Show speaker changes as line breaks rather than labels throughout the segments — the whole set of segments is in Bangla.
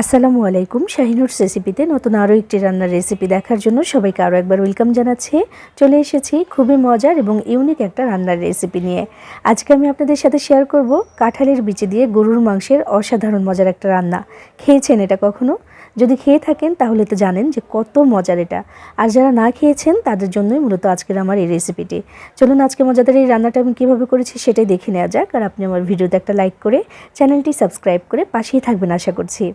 আসসালামু আলাইকুম। শাহিনুরস রেসিপিতে নতুন আরও একটি রান্নার রেসিপি দেখার জন্য সবাইকে আরও একবার ওয়েলকাম জানাচ্ছি। চলে এসেছি খুবই মজার এবং ইউনিক একটা রান্নার রেসিপি নিয়ে। আজকে আমি আপনাদের সাথে শেয়ার করব কাঁঠালের বিচি দিয়ে গরুর মাংসের অসাধারণ মজার একটা রান্না। খেয়েছেন এটা কখনো? যদি খেয়ে থাকেন তাহলে তো জানেন যে কত মজার এটা। আর যারা না খেয়েছেন তাদের জন্যই মূলত আজকের আমার এই রেসিপিটি। চলুন আজকে মজাদার এই রান্নাটা আমি কীভাবে করেছি সেটাই দেখে নেওয়া যাক। আর আপনি আমার ভিডিওতে একটা লাইক করে চ্যানেলটি সাবস্ক্রাইব করে পাশেই থাকবেন আশা করছি।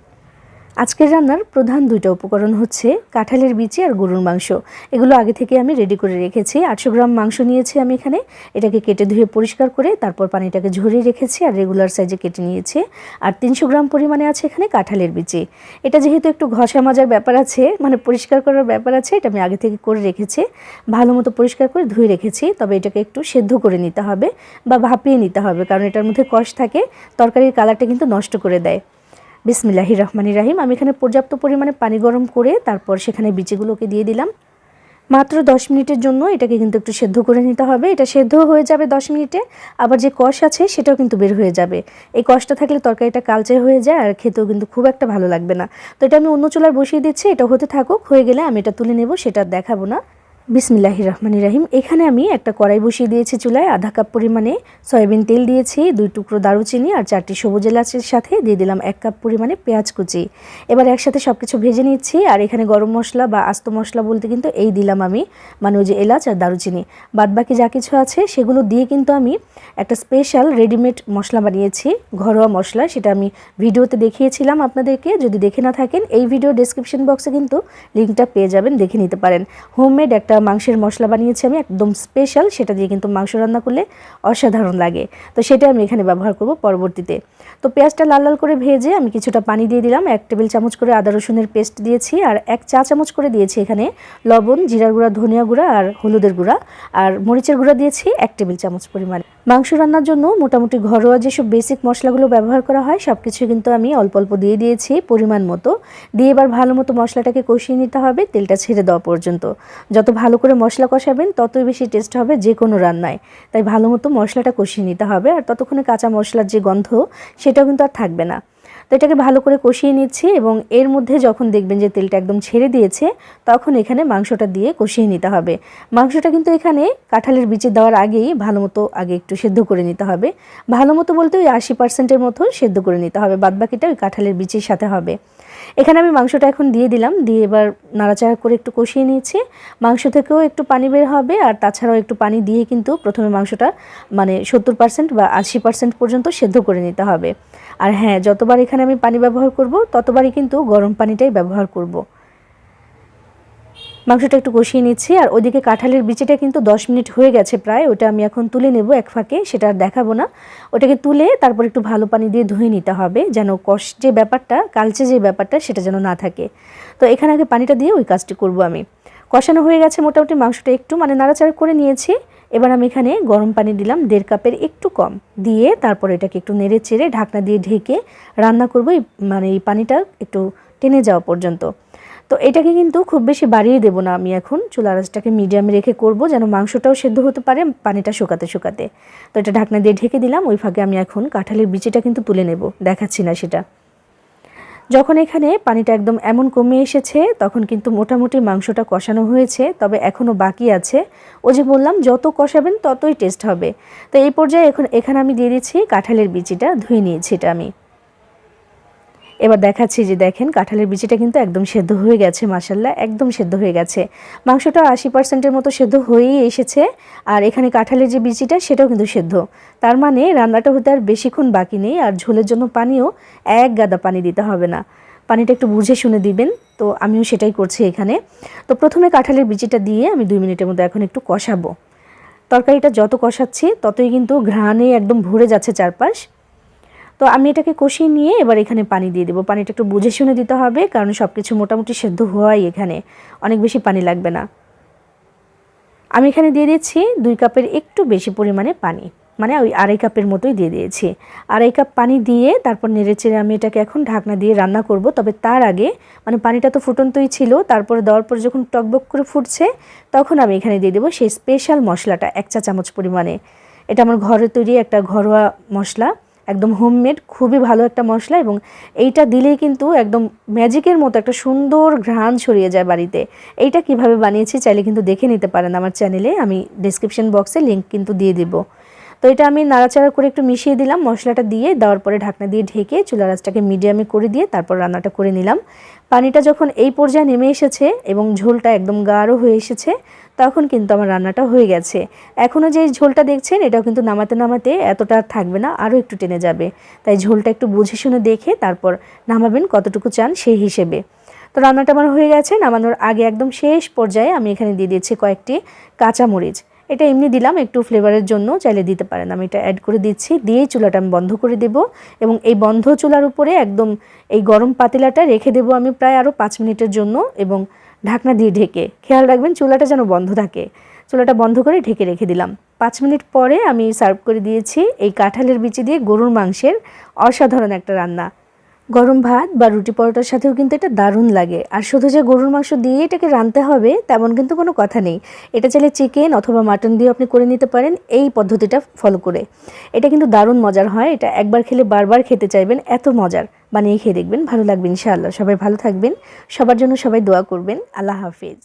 আজকের রান্নার প্রধান দুইটা উপকরণ হচ্ছে কাঁঠালের বিচি আর গরুর মাংস। এগুলো আগে থেকে আমি রেডি করে রেখেছি। 800 গ্রাম মাংস নিয়েছি আমি এখানে। এটাকে কেটে ধুয়ে পরিষ্কার করে তারপর পানিটাকে ঝরিয়ে রেখেছি আর রেগুলার সাইজে কেটে নিয়েছি। আর 300 গ্রাম পরিমাণে আছে এখানে কাঁঠালের বিচি। এটা যেহেতু একটু ঘষা মাজার ব্যাপার আছে, মানে পরিষ্কার করার ব্যাপার আছে, এটা আমি আগে থেকে করে রেখেছি। ভালো মতো পরিষ্কার করে ধুয়ে রেখেছি। তবে এটাকে একটু সেদ্ধ করে নিতে হবে বা ভাপিয়ে নিতে হবে, কারণ এটার মধ্যে কষ থাকে, তরকারির কালারটা কিন্তু নষ্ট করে দেয়। বিসমিল্লাহির রহমানির রহিম। আমি এখানে পর্যাপ্ত পরিমাণে পানি গরম করে তারপর সেখানে বিচিগুলোকে দিয়ে দিলাম। মাত্র 10 মিনিটের জন্য এটাকে কিন্তু একটু সেদ্ধ করে নিতে হবে। এটা সেদ্ধ হয়ে যাবে 10 মিনিটে, আবার যে কষ আছে সেটাও কিন্তু বের হয়ে যাবে। এই কষটা থাকলে তরকারিটা কালচে হয়ে যায় আর খেতেও কিন্তু খুব একটা ভালো লাগবে না। তো এটা আমি অন্য চুলায় বসিয়ে দিচ্ছি। এটা হতে থাকুক, হয়ে গেলে আমি এটা তুলে নেব, সেটা দেখাবো না। বিসমিল্লাহির রহমানির রহিম। এখানে আমি একটা কড়াই বসিয়ে দিয়েছি চুলায়। আধা কাপ পরিমাণে সয়াবিন তেল দিয়েছি, 2 টুকরো দারুচিনি আর 4টি সবুজ এলাচের সাথে দিয়ে দিলাম 1 কাপ পরিমাণে পেঁয়াজ কুচি। এবার একসাথে সব কিছু ভেজে নিচ্ছি। আর এখানে গরম মশলা বা আস্ত মশলা বলতে কিন্তু এই দিলাম আমি, মানে ওই যে এলাচ আর দারুচিনি। বাদবাকি যা কিছু আছে সেগুলো দিয়ে কিন্তু আমি একটা স্পেশাল রেডিমেড মশলা বানিয়েছি, ঘরোয়া মশলা। সেটা আমি ভিডিওতে দেখিয়েছিলাম আপনাদেরকে। যদি দেখে না থাকেন এই ভিডিও ডেসক্রিপশন বক্সে কিন্তু লিঙ্কটা পেয়ে যাবেন, দেখে নিতে পারেন। হোমমেড একটা মাংসের মশলা বানিয়েছি আমি, একদম স্পেশাল। সেটা দিয়ে কিন্তু মাংস রান্না করলে অসাধারণ লাগে। তো সেটা আমি এখানে ব্যবহার করব পরবর্তীতে। তো পেঁয়াজটা লাল লাল করে ভেজে আমি কিছুটা পানি দিয়ে দিলাম। 1 টেবিল চামচ করে আদা রসুনের পেস্ট দিয়েছি আর 1 চা চামচ করে দিয়েছি এখানে লবণ, জিরার গুঁড়া, ধনিয়া গুঁড়া আর হলুদের গুঁড়া আর মরিচের গুঁড়া দিয়েছি 1 টেবিল চামচ পরিমাণে। মাংস রান্নার জন্য মোটামুটি ঘরোয়া যেসব বেসিক মশলাগুলো ব্যবহার করা হয় সব কিছু কিন্তু আমি অল্প অল্প দিয়ে দিয়েছি পরিমাণ মতো। দিয়ে এবার ভালো মতো মশলাটাকে কষিয়ে নিতে হবে তেলটা ছেড়ে দেওয়া পর্যন্ত। যত ভালো করে মশলা কষাবেন ততই বেশি টেস্ট হবে যে কোনো রান্নায়। তাই ভালো মতো মশলাটা কষিয়ে নিতে হবে। আর ততক্ষণে কাঁচা মশলার যে গন্ধ সেটাও কিন্তু আর থাকবে না। তো এটাকে ভালো করে কষিয়ে নিচ্ছি এবং এর মধ্যে যখন দেখবেন যে তেলটা একদম ছেড়ে দিয়েছে তখন এখানে মাংসটা দিয়ে কষিয়ে নিতে হবে। মাংসটা কিন্তু এখানে কাঁঠালের বিচি দেওয়ার আগেই ভালো মতো আগে একটু সেদ্ধ করে নিতে হবে। ভালো মতো বলতে ওই 80%-এর মতো সেদ্ধ করে নিতে হবে, বাদবাকিটা ওই কাঁঠালের বিচির সাথে হবে। এখানে আমি মাংসটা এখন দিয়ে দিলাম, দিয়ে এবার নাড়াচাড়া করে একটু কষিয়ে নিয়েছি। মাংস থেকেও একটু পানি বের হবে আর তাছাড়াও একটু পানি দিয়ে কিন্তু প্রথমে মাংসটা মানে 70% বা 80% পর্যন্ত সেদ্ধ করে নিতে হবে। আর হ্যাঁ, যতবার এখানে আমি পানি ব্যবহার করব ততবারই কিন্তু গরম পানিটাই ব্যবহার করব। মাংসটা একটু কষিয়ে নিচ্ছি আর ওইদিকে কাঁঠালের বিচিটা কিন্তু 10 মিনিট হয়ে গেছে প্রায়। ওটা আমি এখন তুলে নেব এক ফাঁকে, সেটা আর দেখাবো না। ওটাকে তুলে তারপর একটু ভালো পানি দিয়ে ধুয়ে নিতে হবে, যেন কষ যে ব্যাপারটা, কালচে যে ব্যাপারটা সেটা যেন না থাকে। তো এখানে আগে পানিটা দিয়ে ওই কাজটি করব আমি। কষানো হয়ে গেছে মোটামুটি, মাংসটা একটু মানে নাড়াচাড়া করে নিয়েছি। এবার আমি এখানে গরম পানি দিলাম 1.5 কাপের একটু কম, দিয়ে তারপর এটাকে একটু নেড়ে চেড়ে ঢাকনা দিয়ে ঢেকে রান্না করব, মানে এই পানিটা একটু টেনে যাওয়া পর্যন্ত। তো এটাকে কিন্তু খুব বেশি বাড়িয়ে দেব না আমি, এখন চুলার আঁচটাকে মিডিয়ামে রেখে করব যেন মাংসটাও সেদ্ধ হতে পারে পানিটা শুকাতে শুকাতে। তো এটা ঢাকনা দিয়ে ঢেকে দিলাম। ওই ফাঁকে আমি এখন কাঁঠালের বিচিটা কিন্তু তুলে নেব, দেখাচ্ছি না সেটা। যখন এখানে পানিটা একদম এমন কমে এসেছে তখন কিন্তু মোটামুটি মাংসটা কষানো হয়েছে, তবে এখনও বাকি আছে। ও যে বললাম যত কষাবেন ততই টেস্ট হবে। তো এই পর্যায়ে এখানে আমি দিয়ে দিচ্ছি কাঁঠালের বিচিটা, ধুয়ে নিয়েছি এটা আমি। এবার দেখাচ্ছি যে দেখেন কাঁঠালের বিচিটা কিন্তু একদম সেদ্ধ হয়ে গেছে, মাশাআল্লাহ একদম সেদ্ধ হয়ে গেছে। মাংসটা 80%-এর মতো সেদ্ধ হয়েই এসেছে। আর এখানে কাঁঠালের যে বিচিটা সেটাও কিন্তু সেদ্ধ। তার মানে রান্নাটা হতে আর বেশিক্ষণ বাকি নেই। আর ঝোলের জন্য পানিও 1 গাদা পানি দিতে হবে না, পানিটা একটু বুঝে শুনে দিবেন। তো আমিও সেটাই করছি এখানে। তো প্রথমে কাঁঠালের বিচিটা দিয়ে আমি 2 মিনিটের মতো এখন একটু কষাবো। তরকারিটা যত কষাচ্ছি ততই কিন্তু ঘ্রাণে একদম ভরে যাচ্ছে চারপাশ। তো আমি এটাকে কষিয়ে নিয়ে এবার এখানে পানি দিয়ে দেবো। পানিটা একটু বুঝে শুনে দিতে হবে, কারণ সব কিছু মোটামুটি সেদ্ধ হওয়াই, এখানে অনেক বেশি পানি লাগবে না। আমি এখানে দিয়ে দিচ্ছি 2 কাপের একটু বেশি পরিমাণে পানি, মানে ওই 2.5 কাপের মতোই দিয়ে দিয়েছি। 2.5 কাপ পানি দিয়ে তারপর নেড়েচেড়ে আমি এটাকে এখন ঢাকনা দিয়ে রান্না করব। তবে তার আগে মানে পানিটা তো ফুটন্তই ছিল, তারপরে দেওয়ার পর যখন টকবক করে ফুটছে তখন আমি এখানে দিয়ে দেবো সেই স্পেশাল মশলাটা 1 চা চামচ পরিমাণে। এটা আমার ঘরে তৈরি একটা ঘরোয়া মশলা, একদম হোমমেড, খুবই ভালো একটা মশলা এবং এইটা দিলেই কিন্তু একদম ম্যাজিকের মতো একটা সুন্দর ঘ্রাণ ছড়িয়ে যায় বাড়িতে। এইটা কিভাবে বানিয়েছি চাইলে কিন্তু দেখে নিতে পারেন আমার চ্যানেলে, আমি ডেসক্রিপশন বক্সে লিংক কিন্তু দিয়ে দিব। তো এটা আমি নাড়াচাড়া করে একটু মিশিয়ে দিলাম, মশলাটা দিয়ে দেওয়ার পরে ঢাকনা দিয়ে ঢেকে চুলার আঁচটাকে মিডিয়ামে করে দিয়ে তারপর রান্নাটা করে নিলাম। পানিটা যখন এই পর্যায়ে নেমে এসেছে এবং ঝোলটা একদম গাঢ় হয়ে এসেছে তখন কিন্তু আমার রান্নাটা হয়ে গেছে। এখনও যে ঝোলটা দেখছেন এটাও কিন্তু নামাতে নামাতে এতটা থাকবে না, আরও একটু টেনে যাবে। তাই ঝোলটা একটু বুঝে শুনে দেখে তারপর নামাবেন কতটুকু চান সেই হিসেবে। তো রান্নাটা আমার হয়ে গেছে। নামানোর আগে একদম শেষ পর্যায়ে আমি এখানে দিয়ে দিচ্ছি কয়েকটি কাঁচামরিচ। এটা এমনি দিলাম একটু ফ্লেভারের জন্য, চাইলে দিতে পারেন। আমি এটা অ্যাড করে দিচ্ছি, দিয়েই চুলাটা আমি বন্ধ করে দেব এবং এই বন্ধ চুলার উপরে একদম এই গরম পাতিলাটা রেখে দেব আমি প্রায় আরও 5 মিনিটের জন্য এবং ঢাকনা দিয়ে ঢেকে। খেয়াল রাখবেন চুলাটা যেন বন্ধ থাকে। চুলাটা বন্ধ করে ঢেকে রেখে দিলাম। 5 মিনিট পরে আমি সার্ভ করে দিয়েছি এই কাঁঠালের বিচি দিয়ে গরুর মাংসের অসাধারণ একটা রান্না। গরম ভাত বা রুটি পরোটার সাথেও কিন্তু এটা দারুণ লাগে। আর শুধু যে গরুর মাংস দিয়ে এটাকে রাঁধতে হবে তেমন কিন্তু কোনো কথা নেই। এটা চাইলে চিকেন অথবা মাটন দিয়েও আপনি করে নিতে পারেন এই পদ্ধতিটা ফলো করে। এটা কিন্তু দারুণ মজার হয়, এটা একবার খেলে বারবার খেতে চাইবেন, এত মজার। বানিয়ে খেয়ে দেখবেন, ভালো লাগবে ইনশাআল্লাহ। সবাই ভালো থাকবেন, সবার জন্য সবাই দোয়া করবেন। আল্লাহ হাফিজ।